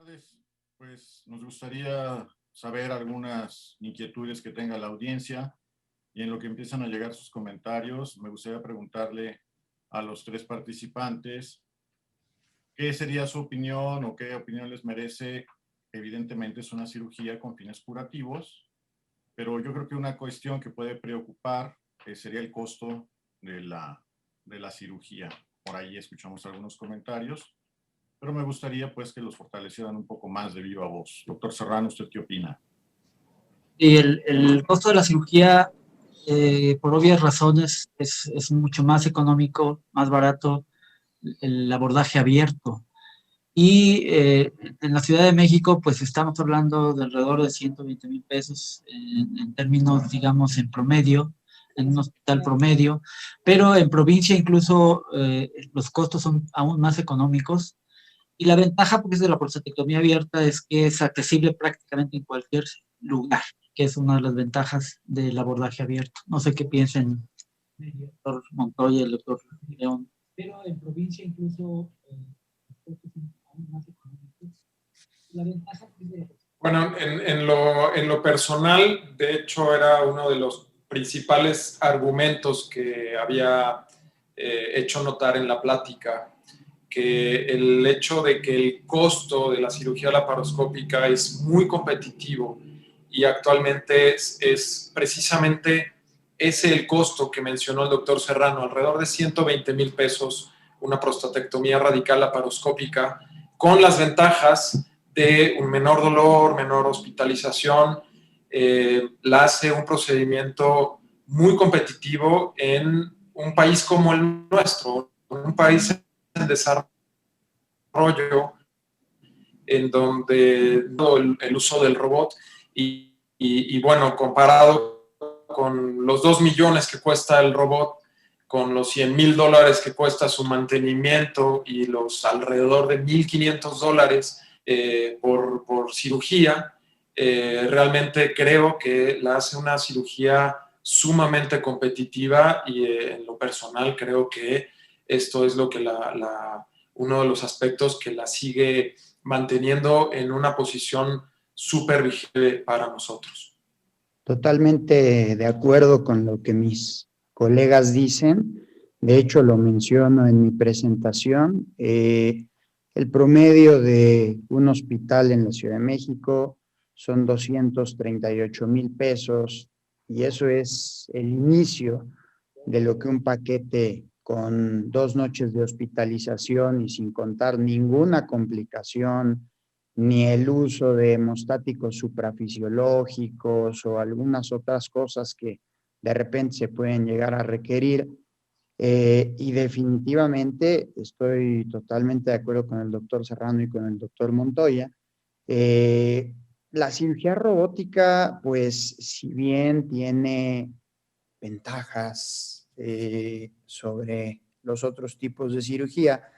Tardes. Pues nos gustaría saber algunas inquietudes que tenga la audiencia y en lo que empiezan a llegar sus comentarios, me gustaría preguntarle a los tres participantes qué sería su opinión o qué opinión les merece. Evidentemente es una cirugía con fines curativos, pero yo creo que una cuestión que puede preocupar sería el costo de la cirugía. Por ahí escuchamos algunos comentarios, pero me gustaría pues que los fortalecieran un poco más de viva voz. Doctor Serrano, ¿usted qué opina? Y el costo de la cirugía, por obvias razones, es mucho más económico, más barato el abordaje abierto. Y en la Ciudad de México, pues estamos hablando de alrededor de 120,000 pesos en términos, digamos, en promedio, en un hospital promedio, pero en provincia incluso los costos son aún más económicos. Y la ventaja, porque es de la prostatectomía abierta, es que es accesible prácticamente en cualquier lugar, que es una de las ventajas del abordaje abierto. No sé qué piensen el doctor Montoya y el doctor León. Pero en provincia incluso los costos son aún más económicos. La ventaja es de... Bueno, en lo personal, de hecho, era uno de los principales argumentos que había hecho notar en la plática, que el hecho de que el costo de la cirugía laparoscópica es muy competitivo y actualmente es precisamente ese el costo que mencionó el doctor Serrano, alrededor de 120,000 pesos una prostatectomía radical laparoscópica, con las ventajas de un menor dolor, menor hospitalización, la hace un procedimiento muy competitivo en un país como el nuestro, un país en desarrollo, en donde el uso del robot y bueno, comparado con los 2 millones que cuesta el robot, con los $100,000 que cuesta su mantenimiento y los alrededor de $1,500 por cirugía, realmente creo que la hace una cirugía sumamente competitiva y en lo personal creo que esto es lo que uno de los aspectos que la sigue manteniendo en una posición súper vigente para nosotros. Totalmente de acuerdo con lo que mis colegas dicen. De hecho, lo menciono en mi presentación. El promedio de un hospital en la Ciudad de México son 238,000 pesos y eso es el inicio de lo que un paquete con 2 noches de hospitalización y sin contar ninguna complicación, ni el uso de hemostáticos suprafisiológicos o algunas otras cosas que de repente se pueden llegar a requerir. Y definitivamente estoy totalmente de acuerdo con el doctor Serrano y con el doctor Montoya. La cirugía robótica, pues si bien tiene ventajas sobre los otros tipos de cirugía,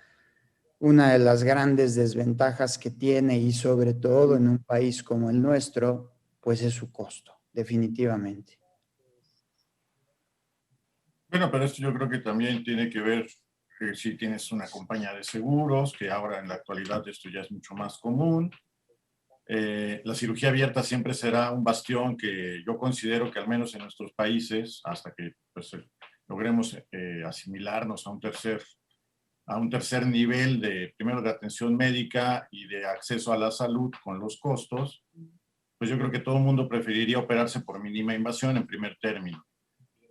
una de las grandes desventajas que tiene, y sobre todo en un país como el nuestro, pues es su costo, definitivamente. Bueno, pero esto yo creo que también tiene que ver si tienes una compañía de seguros, que ahora en la actualidad esto ya es mucho más común. La cirugía abierta siempre será un bastión que yo considero que al menos en nuestros países, hasta que pues, logremos asimilarnos a un tercer nivel de, primero de atención médica y de acceso a la salud con los costos, pues yo creo que todo el mundo preferiría operarse por mínima invasión en primer término.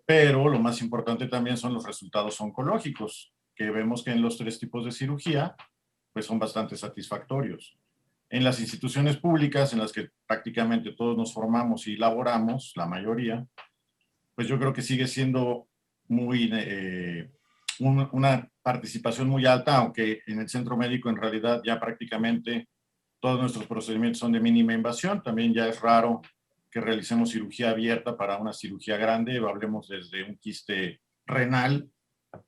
Pero lo más importante también son los resultados oncológicos, que vemos que en los tres tipos de cirugía, pues son bastante satisfactorios. En las instituciones públicas, en las que prácticamente todos nos formamos y laboramos, la mayoría, pues yo creo que sigue siendo muy, una participación muy alta, aunque en el centro médico en realidad ya prácticamente todos nuestros procedimientos son de mínima invasión. También ya es raro que realicemos cirugía abierta para una cirugía grande, hablemos desde un quiste renal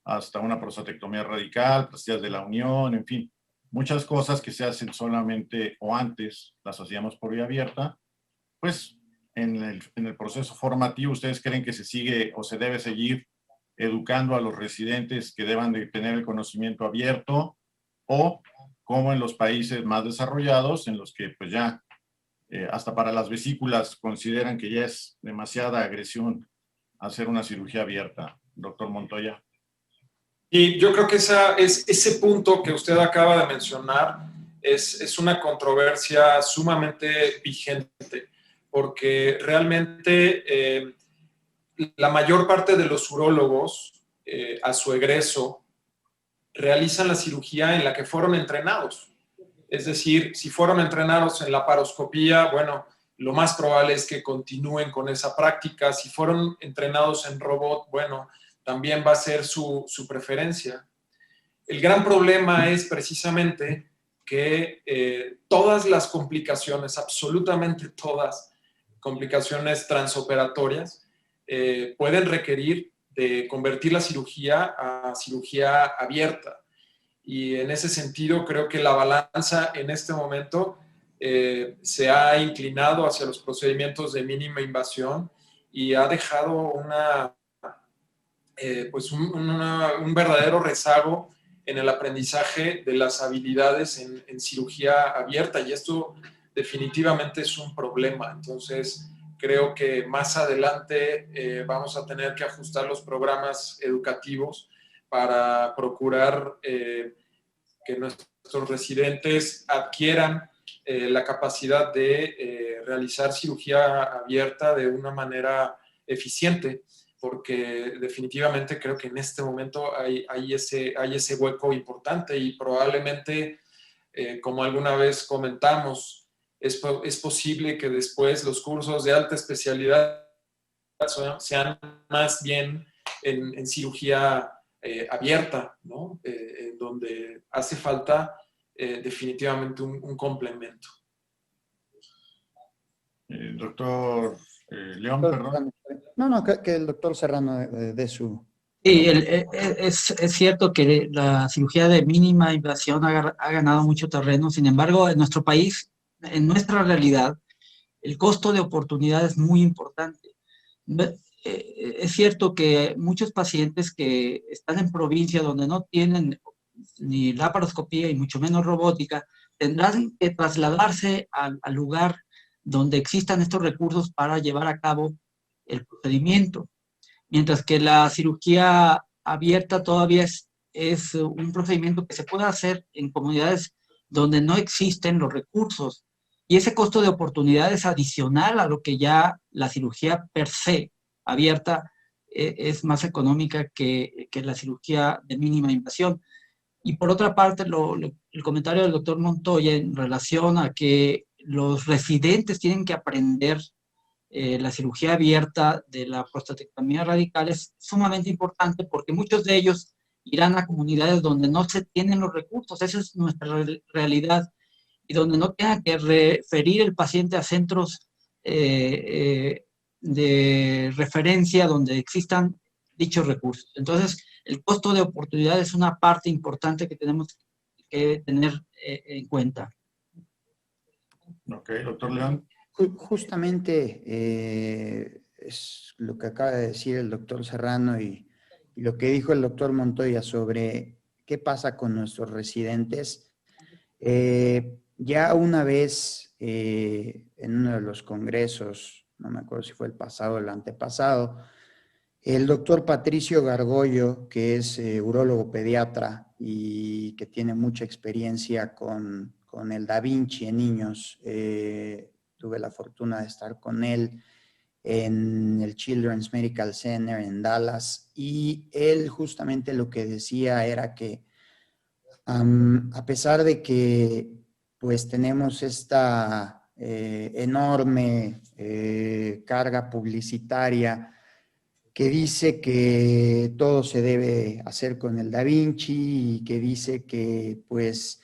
hasta una prostatectomía radical, pastillas de la unión, en fin, muchas cosas que se hacen solamente o antes las hacíamos por vía abierta. Pues en el proceso formativo, ¿ustedes creen que se sigue o se debe seguir educando a los residentes que deban de tener el conocimiento abierto, o como en los países más desarrollados, en los que pues ya hasta para las vesículas consideran que ya es demasiada agresión hacer una cirugía abierta. Doctor Montoya. Y yo creo que ese punto que usted acaba de mencionar es una controversia sumamente vigente, porque realmente la mayor parte de los urólogos a su egreso realizan la cirugía en la que fueron entrenados. Es decir, si fueron entrenados en laparoscopía, bueno, lo más probable es que continúen con esa práctica. Si fueron entrenados en robot, bueno, también va a ser su preferencia. El gran problema es precisamente que todas las complicaciones, absolutamente todas complicaciones transoperatorias, pueden requerir de convertir la cirugía a cirugía abierta. Y en ese sentido creo que la balanza en este momento se ha inclinado hacia los procedimientos de mínima invasión y ha dejado un verdadero rezago en el aprendizaje de las habilidades en cirugía abierta, y esto definitivamente es un problema. Entonces, creo que más adelante vamos a tener que ajustar los programas educativos para procurar que nuestros residentes adquieran la capacidad de realizar cirugía abierta de una manera eficiente, porque definitivamente creo que en este momento hay ese hueco importante y probablemente, como alguna vez comentamos, es posible que después los cursos de alta especialidad sean más bien en cirugía abierta, ¿no? Donde hace falta definitivamente un complemento. Doctor León, perdón. No, que el doctor Serrano dé su... Sí, es cierto que la cirugía de mínima invasión ha ganado mucho terreno. Sin embargo, en nuestro país, en nuestra realidad, el costo de oportunidad es muy importante. Es cierto que muchos pacientes que están en provincia donde no tienen ni laparoscopía y mucho menos robótica, tendrán que trasladarse al lugar donde existan estos recursos para llevar a cabo el procedimiento. Mientras que la cirugía abierta todavía es un procedimiento que se puede hacer en comunidades donde no existen los recursos. Y ese costo de oportunidad es adicional a lo que ya la cirugía per se abierta es más económica que la cirugía de mínima invasión. Y por otra parte, el comentario del doctor Montoya en relación a que los residentes tienen que aprender la cirugía abierta de la prostatectomía radical es sumamente importante porque muchos de ellos irán a comunidades donde no se tienen los recursos, esa es nuestra realidad, y donde no tenga que referir el paciente a centros de referencia donde existan dichos recursos. Entonces, el costo de oportunidad es una parte importante que tenemos que tener en cuenta. Ok, doctor León. Justamente es lo que acaba de decir el doctor Serrano y lo que dijo el doctor Montoya sobre qué pasa con nuestros residentes. Ya una vez en uno de los congresos, no me acuerdo si fue el pasado o el antepasado, el doctor Patricio Gargollo, que es urólogo pediatra y que tiene mucha experiencia con el Da Vinci en niños, tuve la fortuna de estar con él en el Children's Medical Center en Dallas, y él justamente lo que decía era que a pesar de que pues tenemos esta enorme carga publicitaria que dice que todo se debe hacer con el Da Vinci y que dice que pues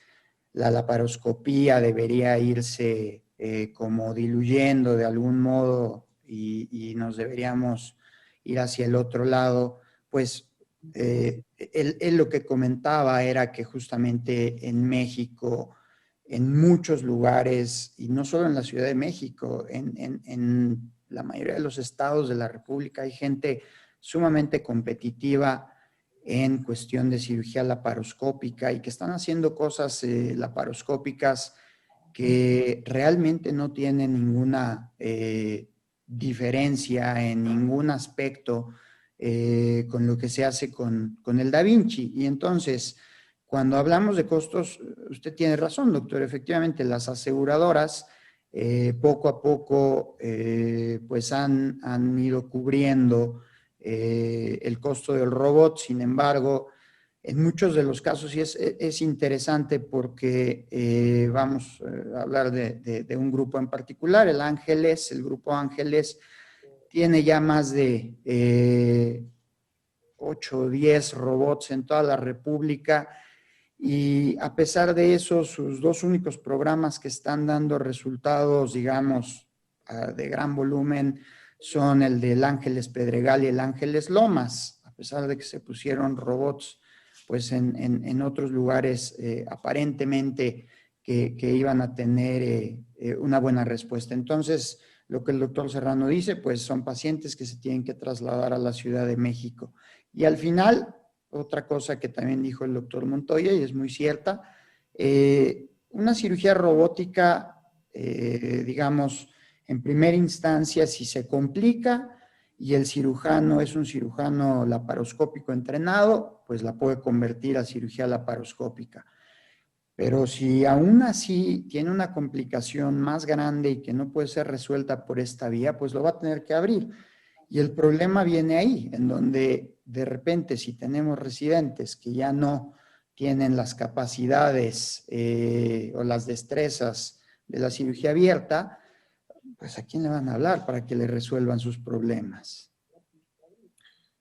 la laparoscopía debería irse como diluyendo de algún modo y nos deberíamos ir hacia el otro lado, pues él lo que comentaba era que justamente en México, en muchos lugares, y no solo en la Ciudad de México, en la mayoría de los estados de la República hay gente sumamente competitiva en cuestión de cirugía laparoscópica y que están haciendo cosas laparoscópicas que realmente no tienen ninguna diferencia en ningún aspecto con lo que se hace con el Da Vinci. Y entonces, cuando hablamos de costos, usted tiene razón, doctor. Efectivamente, las aseguradoras poco a poco pues han ido cubriendo el costo del robot. Sin embargo, en muchos de los casos sí es interesante porque vamos a hablar de un grupo en particular, el Ángeles, el grupo Ángeles tiene ya más de 8 o 10 robots en toda la República y a pesar de eso, sus dos únicos programas que están dando resultados, digamos, de gran volumen son el del Ángeles Pedregal y el Ángeles Lomas, a pesar de que se pusieron robots pues en otros lugares aparentemente que iban a tener una buena respuesta. Entonces, lo que el doctor Serrano dice, pues son pacientes que se tienen que trasladar a la Ciudad de México. Y al final, otra cosa que también dijo el doctor Montoya, y es muy cierta, una cirugía robótica, digamos, en primera instancia, si se complica y el cirujano es un cirujano laparoscópico entrenado, pues la puede convertir a cirugía laparoscópica. Pero si aún así tiene una complicación más grande y que no puede ser resuelta por esta vía, pues lo va a tener que abrir. Y el problema viene ahí, en donde de repente si tenemos residentes que ya no tienen las capacidades o las destrezas de la cirugía abierta, pues ¿a quién le van a hablar para que le resuelvan sus problemas?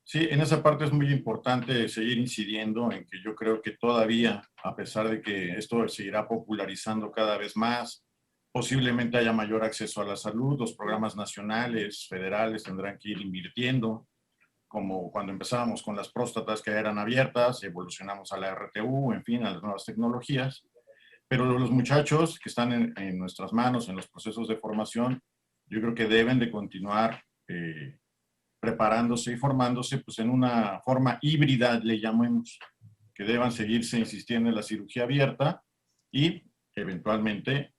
Sí, en esa parte es muy importante seguir incidiendo en que yo creo que todavía, a pesar de que esto se irá popularizando cada vez más, posiblemente haya mayor acceso a la salud, los programas nacionales, federales tendrán que ir invirtiendo, como cuando empezábamos con las próstatas que eran abiertas, evolucionamos a la RTU, en fin, a las nuevas tecnologías. Pero los muchachos que están en nuestras manos, en los procesos de formación, yo creo que deben de continuar preparándose y formándose pues, en una forma híbrida, le llamemos, que deban seguirse insistiendo en la cirugía abierta y eventualmente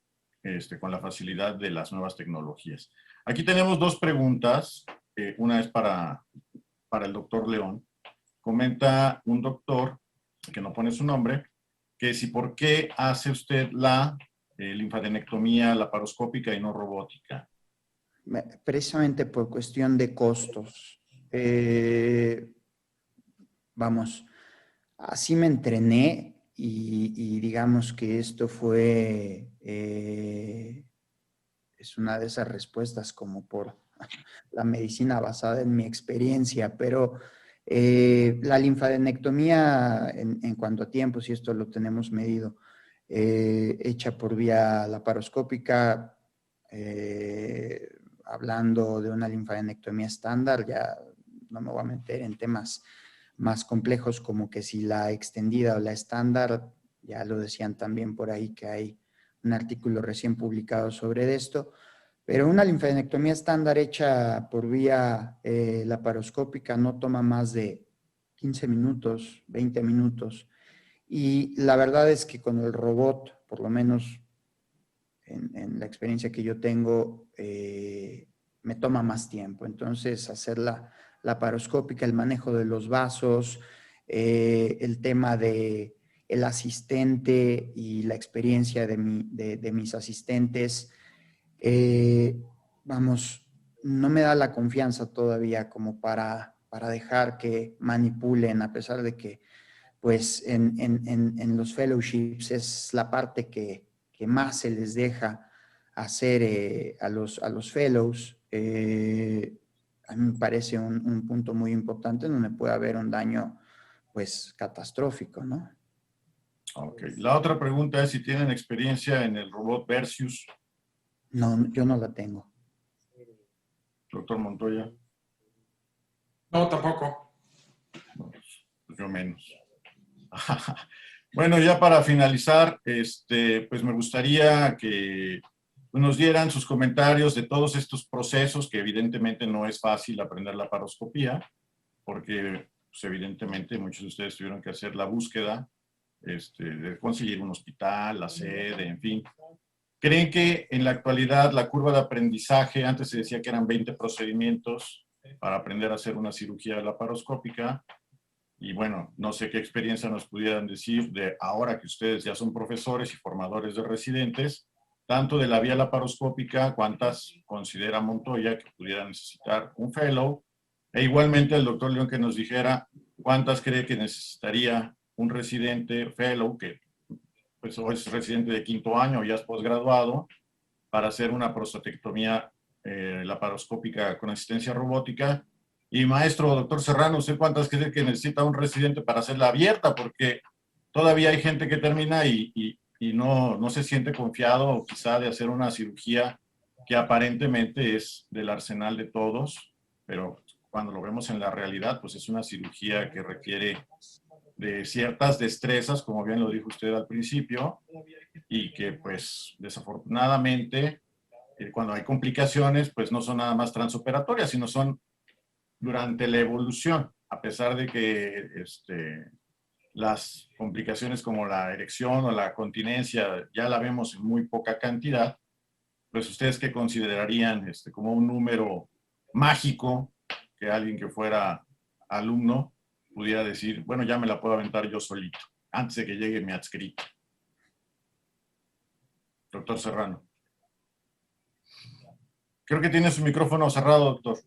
con la facilidad de las nuevas tecnologías. Aquí tenemos dos preguntas. Una es para el doctor León. Comenta un doctor, que no pone su nombre, que si por qué hace usted la linfadenectomía laparoscópica y no robótica. Precisamente por cuestión de costos. Vamos, así me entrené y digamos que esto fue, es una de esas respuestas como por la medicina basada en mi experiencia, pero la linfadenectomía en cuanto a tiempos, y esto lo tenemos medido, hecha por vía laparoscópica, hablando de una linfadenectomía estándar, ya no me voy a meter en temas más complejos como que si la extendida o la estándar, ya lo decían también por ahí que hay un artículo recién publicado sobre esto, pero una linfadenectomía estándar hecha por vía laparoscópica no toma más de 15 minutos, 20 minutos. Y la verdad es que con el robot, por lo menos en la experiencia que yo tengo, me toma más tiempo. Entonces, hacer la laparoscópica, el manejo de los vasos, el tema de el asistente y la experiencia de mis asistentes, vamos, no me da la confianza todavía como para dejar que manipulen, a pesar de que pues en los fellowships es la parte que más se les deja hacer a los fellows. A mí me parece un punto muy importante donde puede haber un daño pues catastrófico, ¿no? Ok. La otra pregunta es si tienen experiencia en el robot Versus. No, yo no la tengo. Doctor Montoya. No, tampoco. No, pues yo menos. Bueno, ya para finalizar, pues me gustaría que nos dieran sus comentarios de todos estos procesos, que evidentemente no es fácil aprender laparoscopía, porque pues evidentemente muchos de ustedes tuvieron que hacer la búsqueda de conseguir un hospital, la sede, en fin. ¿Creen que en la actualidad la curva de aprendizaje, antes se decía que eran 20 procedimientos para aprender a hacer una cirugía laparoscópica? Y bueno, no sé qué experiencia nos pudieran decir de ahora que ustedes ya son profesores y formadores de residentes, tanto de la vía laparoscópica, cuántas considera Montoya que pudieran necesitar un fellow, e igualmente el doctor León que nos dijera cuántas cree que necesitaría un residente fellow, que pues o es residente de 5º año o ya es posgraduado, para hacer una prostatectomía laparoscópica con asistencia robótica. Y maestro, doctor Serrano, ¿usted cuántas cree que necesita un residente para hacerla abierta? Porque todavía hay gente que termina y no se siente confiado quizá de hacer una cirugía que aparentemente es del arsenal de todos, pero cuando lo vemos en la realidad, pues es una cirugía que requiere de ciertas destrezas, como bien lo dijo usted al principio, y que pues desafortunadamente cuando hay complicaciones, pues no son nada más transoperatorias, sino son durante la evolución, a pesar de que las complicaciones como la erección o la continencia ya la vemos en muy poca cantidad, pues ustedes qué considerarían como un número mágico que alguien que fuera alumno pudiera decir, bueno, ya me la puedo aventar yo solito, antes de que llegue mi adscrito. Doctor Serrano. Creo que tiene su micrófono cerrado, doctor.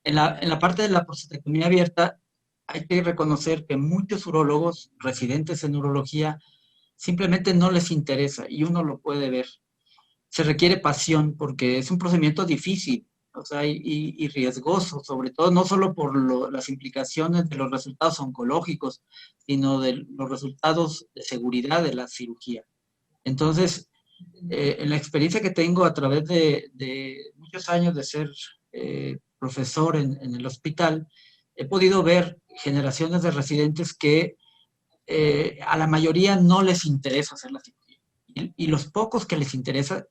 En la parte de la prostatectomía abierta, hay que reconocer que muchos urólogos residentes en urología simplemente no les interesa, y uno lo puede ver. Se requiere pasión porque es un procedimiento difícil, o sea, y riesgoso, sobre todo no solo por las implicaciones de los resultados oncológicos, sino de los resultados de seguridad de la cirugía. Entonces, en la experiencia que tengo a través de muchos años de ser profesor en el hospital, he podido ver generaciones de residentes que a la mayoría no les interesa hacer la cirugía. Y los pocos que les interesa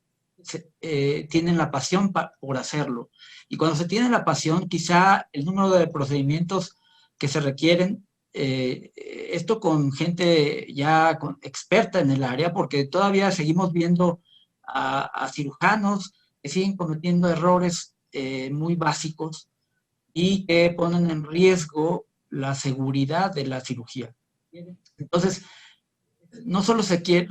tienen la pasión por hacerlo. Y cuando se tiene la pasión, quizá el número de procedimientos que se requieren, esto con gente ya experta en el área, porque todavía seguimos viendo a cirujanos que siguen cometiendo errores muy básicos y que ponen en riesgo la seguridad de la cirugía. Entonces, no solo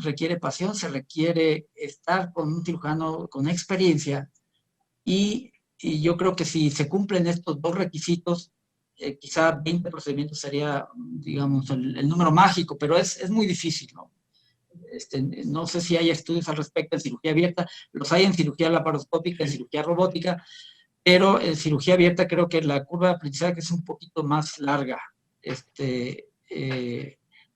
requiere pasión, se requiere estar con un cirujano con experiencia y yo creo que si se cumplen estos dos requisitos, quizá 20 procedimientos sería, digamos, el número mágico, pero es muy difícil, ¿no? No sé si hay estudios al respecto en cirugía abierta, los hay en cirugía laparoscópica, en cirugía robótica, pero en cirugía abierta creo que la curva de aprendizaje es un poquito más larga,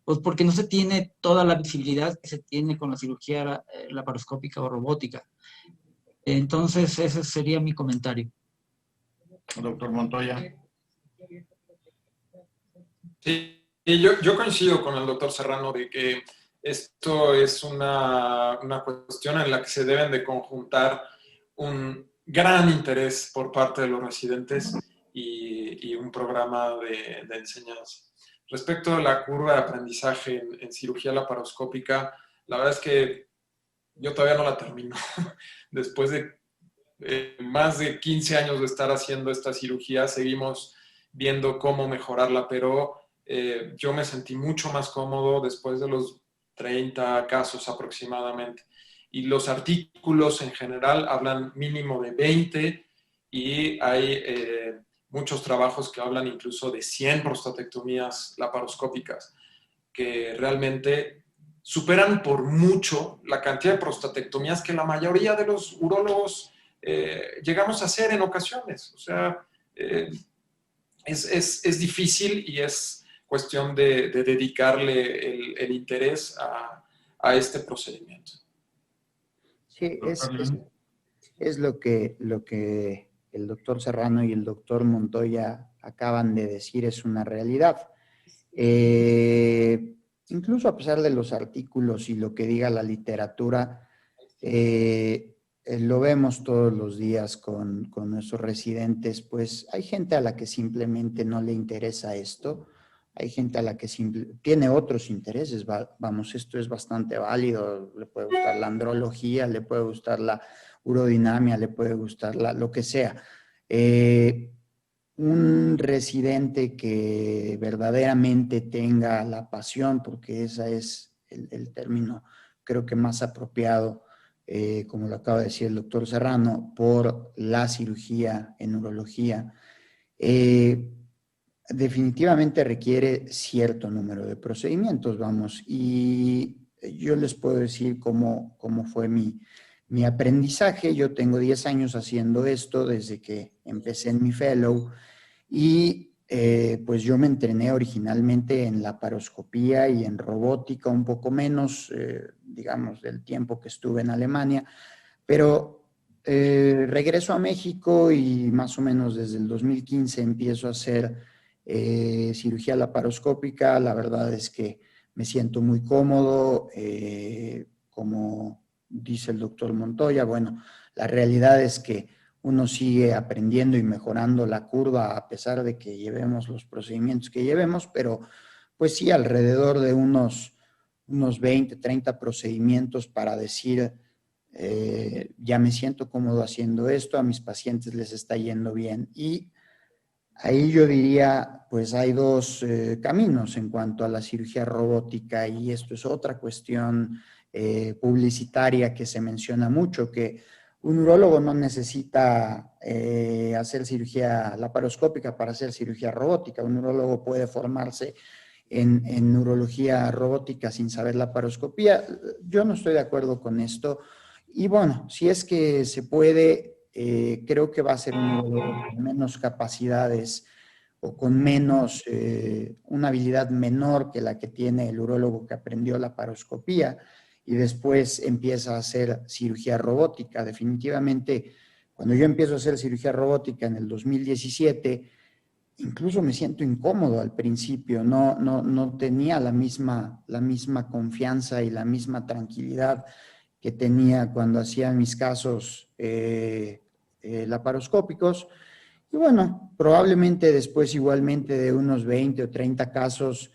pues porque no se tiene toda la visibilidad que se tiene con la cirugía laparoscópica o robótica. Entonces, ese sería mi comentario. Doctor Montoya. Sí, yo coincido con el doctor Serrano de que esto es una cuestión en la que se deben de conjuntar un gran interés por parte de los residentes y un programa de enseñanza. Respecto a la curva de aprendizaje en cirugía laparoscópica, la verdad es que yo todavía no la termino. Después de más de 15 años de estar haciendo esta cirugía, seguimos viendo cómo mejorarla, pero yo me sentí mucho más cómodo después de los 30 casos aproximadamente. Y los artículos en general hablan mínimo de 20 y hay muchos trabajos que hablan incluso de 100 prostatectomías laparoscópicas, que realmente superan por mucho la cantidad de prostatectomías que la mayoría de los urólogos llegamos a hacer en ocasiones. O sea, es difícil y es cuestión de dedicarle el interés a este procedimiento. Sí, es lo que el doctor Serrano y el doctor Montoya acaban de decir, es una realidad. Incluso a pesar de los artículos y lo que diga la literatura, lo vemos todos los días con nuestros residentes, pues hay gente a la que simplemente no le interesa esto, hay gente a la que tiene otros intereses, vamos, esto es bastante válido, le puede gustar la andrología, le puede gustar la urodinamia, le puede gustar lo que sea. Un residente que verdaderamente tenga la pasión, porque ese es el término creo que más apropiado, como lo acaba de decir el doctor Serrano, por la cirugía en urología, definitivamente requiere cierto número de procedimientos, vamos, y yo les puedo decir cómo fue mi aprendizaje. Yo tengo 10 años haciendo esto desde que empecé en mi fellow y pues yo me entrené originalmente en laparoscopía y en robótica, un poco menos, digamos, del tiempo que estuve en Alemania, pero regreso a México y más o menos desde el 2015 empiezo a hacer cirugía laparoscópica. La verdad es que me siento muy cómodo, como dice el doctor Montoya. Bueno, la realidad es que uno sigue aprendiendo y mejorando la curva a pesar de que llevemos los procedimientos que llevemos, pero pues sí, alrededor de unos 20, 30 procedimientos para decir, ya me siento cómodo haciendo esto, a mis pacientes les está yendo bien. Y ahí yo diría, pues hay dos caminos en cuanto a la cirugía robótica, y esto es otra cuestión publicitaria que se menciona mucho, que un urólogo no necesita hacer cirugía laparoscópica para hacer cirugía robótica. Un urólogo puede formarse en urología robótica sin saber laparoscopía. Yo no estoy de acuerdo con esto. Y bueno, si es que se puede, creo que va a ser un urólogo con menos capacidades o con menos, una habilidad menor que la que tiene el urólogo que aprendió laparoscopía y después empieza a hacer cirugía robótica. Definitivamente, cuando yo empiezo a hacer cirugía robótica en el 2017, incluso me siento incómodo al principio, no tenía la misma confianza y la misma tranquilidad que tenía cuando hacía mis casos laparoscópicos. Y bueno, probablemente después igualmente de unos 20 o 30 casos,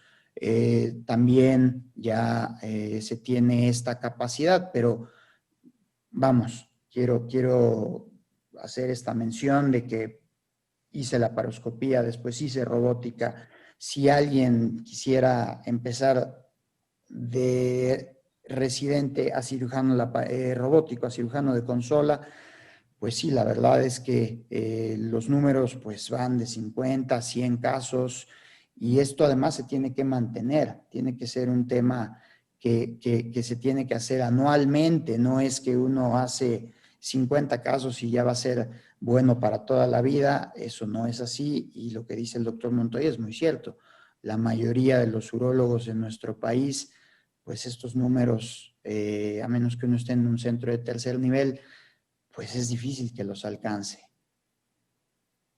también ya se tiene esta capacidad, pero vamos, quiero hacer esta mención de que hice laparoscopía, después hice robótica. Si alguien quisiera empezar de residente a cirujano robótico, a cirujano de consola, pues sí, la verdad es que los números pues van de 50 a 100 casos, y esto además se tiene que mantener, tiene que ser un tema que se tiene que hacer anualmente. No es que uno hace 50 casos y ya va a ser bueno para toda la vida. Eso no es así, y lo que dice el doctor Montoya es muy cierto. La mayoría de los urólogos en nuestro país, pues estos números, a menos que uno esté en un centro de tercer nivel, pues es difícil que los alcance.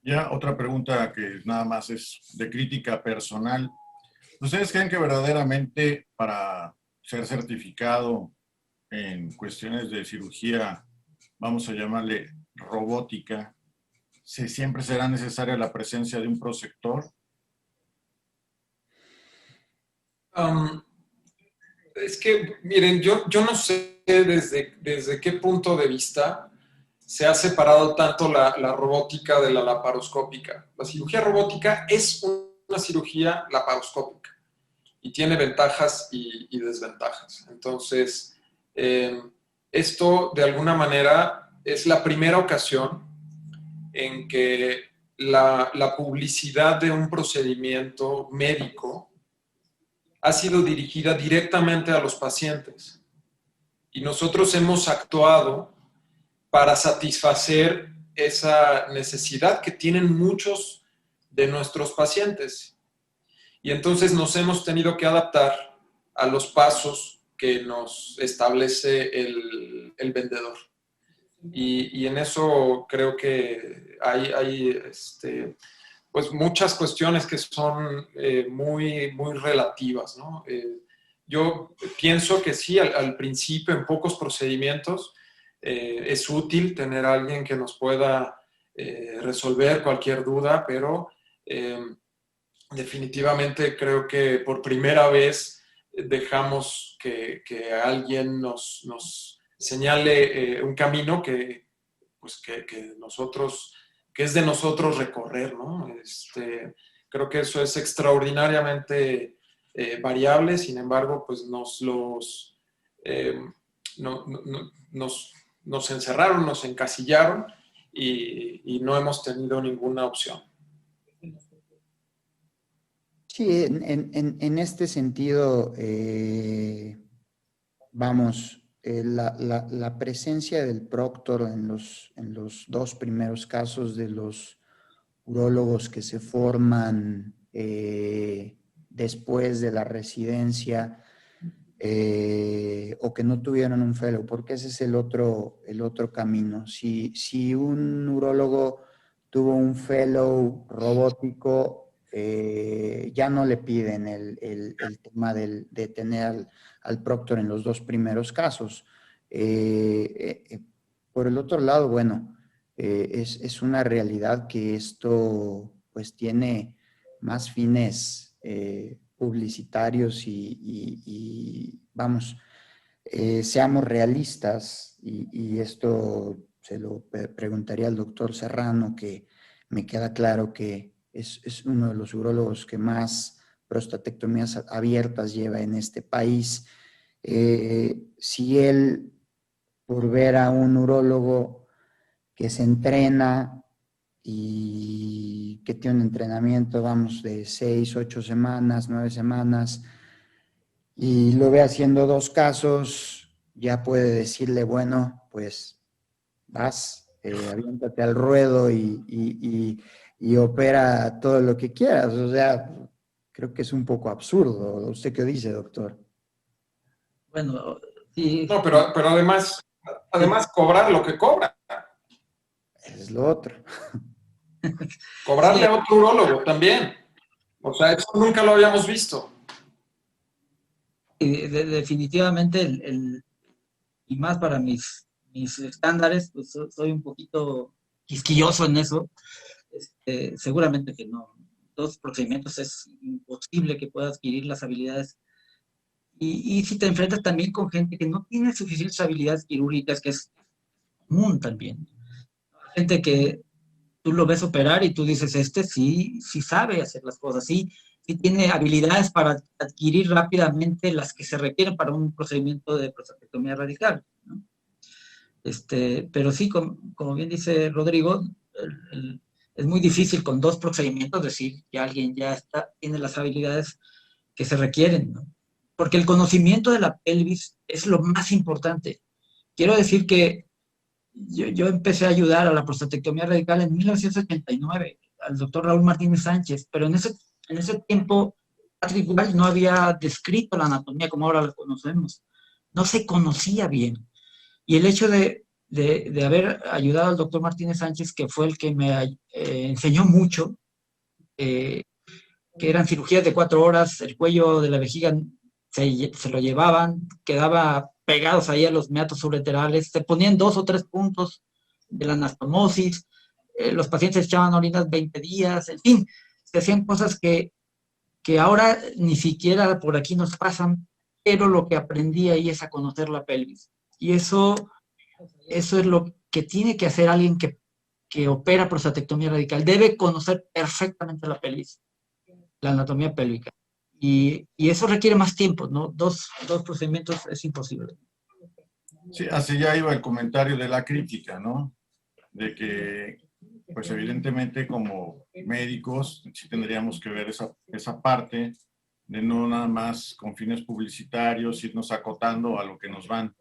Ya otra pregunta que nada más es de crítica personal. ¿Ustedes creen que verdaderamente para ser certificado en cuestiones de cirugía, vamos a llamarle robótica, siempre será necesaria la presencia de un prosector? Es que, miren, yo no sé desde qué punto de vista se ha separado tanto la robótica de la laparoscópica. La cirugía robótica es una cirugía laparoscópica y tiene ventajas y desventajas. Entonces, esto de alguna manera es la primera ocasión en que la publicidad de un procedimiento médico ha sido dirigida directamente a los pacientes. Y nosotros hemos actuado para satisfacer esa necesidad que tienen muchos de nuestros pacientes. Y entonces nos hemos tenido que adaptar a los pasos que nos establece el vendedor. Y en eso creo que hay pues muchas cuestiones que son muy relativas, ¿no? Yo pienso que sí, al principio, en pocos procedimientos, Es útil tener a alguien que nos pueda resolver cualquier duda, pero definitivamente creo que por primera vez dejamos que alguien nos señale un camino pues que es de nosotros recorrer, ¿no? Creo que eso es extraordinariamente variable, sin embargo, pues nos encerraron, nos encasillaron y no hemos tenido ninguna opción. Sí, en este sentido, vamos, la presencia del proctor en los dos primeros casos de los urólogos que se forman después de la residencia o que no tuvieron un fellow, porque ese es el otro camino. Si un urólogo tuvo un fellow robótico, ya no le piden el tema de tener al proctor en los dos primeros casos. Por el otro lado, bueno, es una realidad que esto pues tiene más fines publicitarios y vamos, seamos realistas y esto se lo preguntaría al doctor Serrano, que me queda claro que es uno de los urólogos que más prostatectomías abiertas lleva en este país. Si él, por ver a un urólogo que se entrena y que tiene un entrenamiento, vamos, de 6, 8 semanas, 9 semanas, y lo ve haciendo 2 casos, ya puede decirle, bueno, pues vas, aviéntate al ruedo y opera todo lo que quieras. O sea, creo que es un poco absurdo. ¿Usted qué dice, doctor? Bueno, sí. No, pero además cobrar lo que cobra. Es lo otro. Cobrarle Sí, a otro urólogo también. O sea, eso nunca lo habíamos visto. definitivamente y más para mis estándares, pues soy un poquito quisquilloso en eso. Seguramente que no. 2 procedimientos es imposible que pueda adquirir las habilidades. Y si te enfrentas también con gente que no tiene suficientes habilidades quirúrgicas, que es común también. Gente que tú lo ves operar y tú dices, sí sabe hacer las cosas, sí tiene habilidades para adquirir rápidamente las que se requieren para un procedimiento de prostatectomía radical, ¿no? Pero sí, como bien dice Rodrigo, es muy difícil con 2 procedimientos decir que alguien ya tiene las habilidades que se requieren, ¿no? Porque el conocimiento de la pelvis es lo más importante. Quiero decir que yo empecé a ayudar a la prostatectomía radical en 1989, al doctor Raúl Martínez Sánchez, pero en ese tiempo Patrick Walsh no había descrito la anatomía como ahora la conocemos. No se conocía bien. Y el hecho de haber ayudado al doctor Martínez Sánchez, que fue el que me enseñó mucho, que eran cirugías de 4 horas, el cuello de la vejiga se lo llevaban, quedaba pegados ahí a los meatos sublaterales, se ponían 2 o 3 puntos de la anastomosis, los pacientes echaban orinas 20 días, en fin, se hacían cosas que ahora ni siquiera por aquí nos pasan, pero lo que aprendí ahí es a conocer la pelvis. Y eso es lo que tiene que hacer alguien que opera prostatectomía radical. Debe conocer perfectamente la pelvis, la anatomía pélvica. Y eso requiere más tiempo, ¿no? Dos procedimientos es imposible. Sí, así ya iba el comentario de la crítica, ¿no? De que, pues evidentemente como médicos sí tendríamos que ver esa parte de no nada más con fines publicitarios irnos acotando a lo que nos van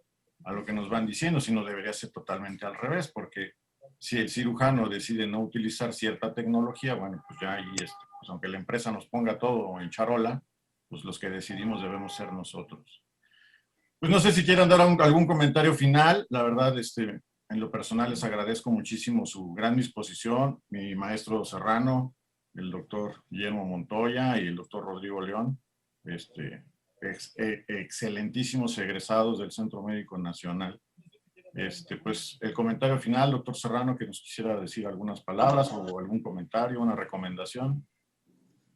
diciendo, sino debería ser totalmente al revés, porque si el cirujano decide no utilizar cierta tecnología, bueno, pues ya ahí pues aunque la empresa nos ponga todo en charola, pues los que decidimos debemos ser nosotros. Pues no sé si quieran dar algún comentario final. La verdad, en lo personal les agradezco muchísimo su gran disposición, mi maestro Serrano, el doctor Guillermo Montoya y el doctor Rodrigo León, excelentísimos egresados del Centro Médico Nacional. Pues el comentario final, doctor Serrano, que nos quisiera decir algunas palabras o algún comentario, una recomendación.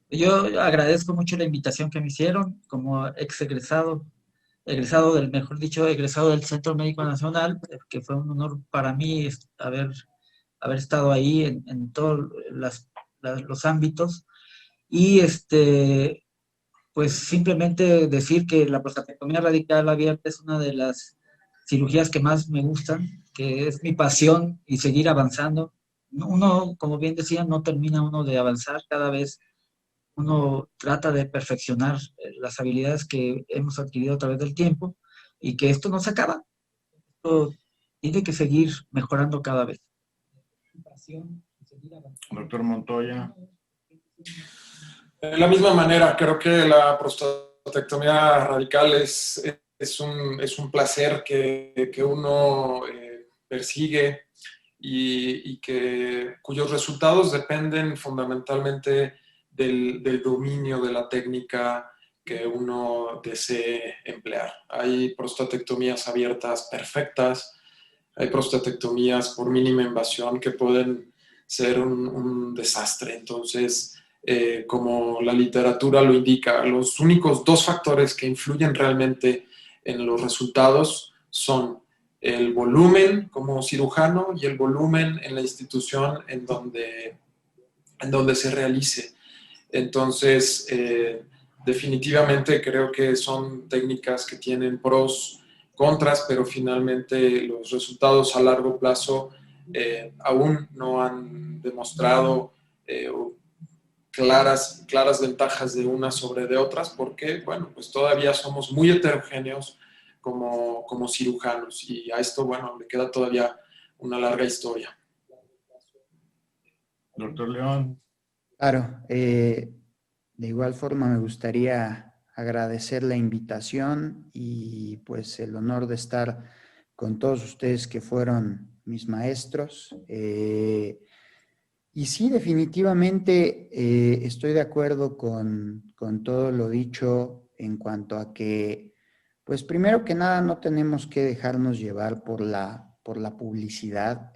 Yo agradezco mucho la invitación que me hicieron como ex egresado del, mejor dicho, egresado del Centro Médico Nacional, que fue un honor para mí haber estado ahí en todos los ámbitos. Y pues simplemente decir que la prostatectomía radical abierta es una de las cirugías que más me gustan, que es mi pasión y seguir avanzando. Uno, como bien decía, no termina uno de avanzar, cada vez uno trata de perfeccionar las habilidades que hemos adquirido a través del tiempo y que esto no se acaba, esto tiene que seguir mejorando cada vez. Doctor Montoya. De la misma manera, creo que la prostatectomía radical es un placer que uno persigue y cuyos resultados dependen fundamentalmente del dominio de la técnica que uno desee emplear. Hay prostatectomías abiertas perfectas, hay prostatectomías por mínima invasión que pueden ser un desastre. Entonces, como la literatura lo indica, los únicos dos factores que influyen realmente en los resultados son el volumen como cirujano y el volumen en la institución en donde se realice. Entonces, definitivamente creo que son técnicas que tienen pros, contras, pero finalmente los resultados a largo plazo aún no han demostrado claras ventajas de unas sobre de otras, porque, bueno, pues todavía somos muy heterogéneos como cirujanos y a esto, bueno, le queda todavía una larga historia. Doctor León. Claro, de igual forma me gustaría agradecer la invitación y pues el honor de estar con todos ustedes que fueron mis maestros. Y sí, definitivamente estoy de acuerdo con todo lo dicho en cuanto a que, pues primero que nada, no tenemos que dejarnos llevar por la publicidad.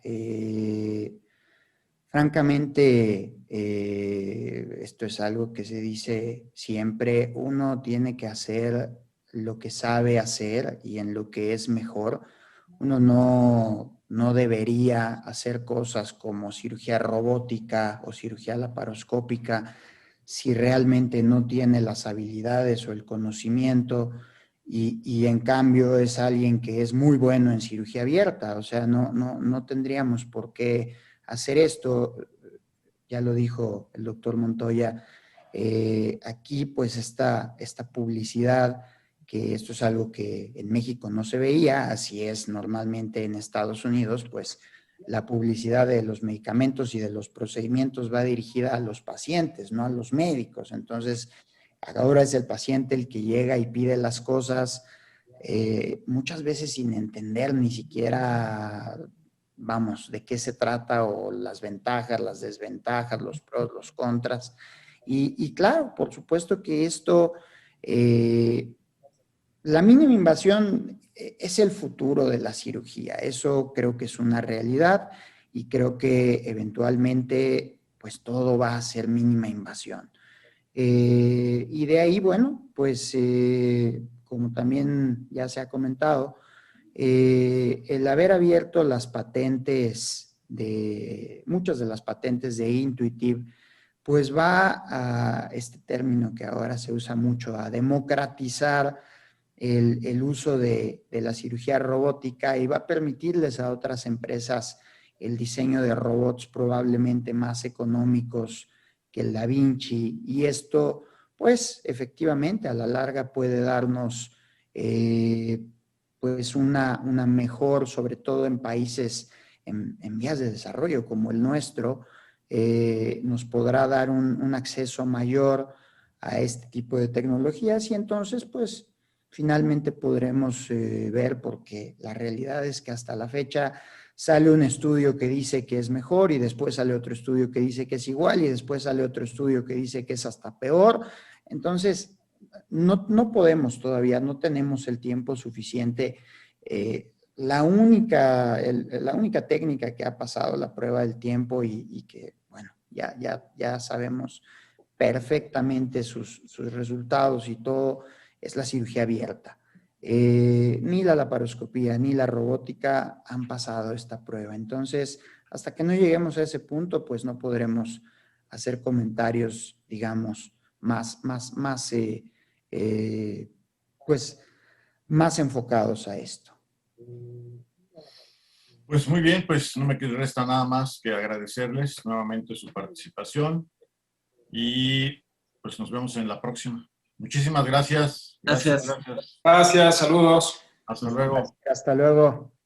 Francamente, esto es algo que se dice siempre, uno tiene que hacer lo que sabe hacer y en lo que es mejor. Uno no debería hacer cosas como cirugía robótica o cirugía laparoscópica si realmente no tiene las habilidades o el conocimiento y en cambio es alguien que es muy bueno en cirugía abierta. O sea, no tendríamos por qué hacer esto. Ya lo dijo el doctor Montoya, aquí pues esta publicidad, que esto es algo que en México no se veía, así es normalmente en Estados Unidos, pues la publicidad de los medicamentos y de los procedimientos va dirigida a los pacientes, no a los médicos. Entonces, ahora es el paciente el que llega y pide las cosas, muchas veces sin entender ni siquiera, vamos, de qué se trata o las ventajas, las desventajas, los pros, los contras. Y claro, por supuesto que esto, la mínima invasión es el futuro de la cirugía. Eso creo que es una realidad y creo que eventualmente pues todo va a ser mínima invasión. Y de ahí, bueno, pues como también ya se ha comentado, el haber abierto las patentes muchas de las patentes de Intuitive, pues va a este término que ahora se usa mucho, a democratizar el uso de la cirugía robótica y va a permitirles a otras empresas el diseño de robots probablemente más económicos que el Da Vinci, y esto pues efectivamente a la larga puede darnos pues una mejor, sobre todo en países en vías de desarrollo como el nuestro, nos podrá dar un acceso mayor a este tipo de tecnologías y entonces pues finalmente podremos ver, porque la realidad es que hasta la fecha sale un estudio que dice que es mejor y después sale otro estudio que dice que es igual y después sale otro estudio que dice que es hasta peor. Entonces, no podemos todavía, no tenemos el tiempo suficiente. la única técnica que ha pasado la prueba del tiempo y que, bueno, ya sabemos perfectamente sus resultados y todo, es la cirugía abierta. Ni la laparoscopía ni la robótica han pasado esta prueba. Entonces, hasta que no lleguemos a ese punto, pues no podremos hacer comentarios, digamos, pues, más enfocados a esto. Pues muy bien, pues no me resta nada más que agradecerles nuevamente su participación y pues nos vemos en la próxima. Muchísimas gracias. Gracias. Gracias, saludos. Hasta luego. Hasta luego.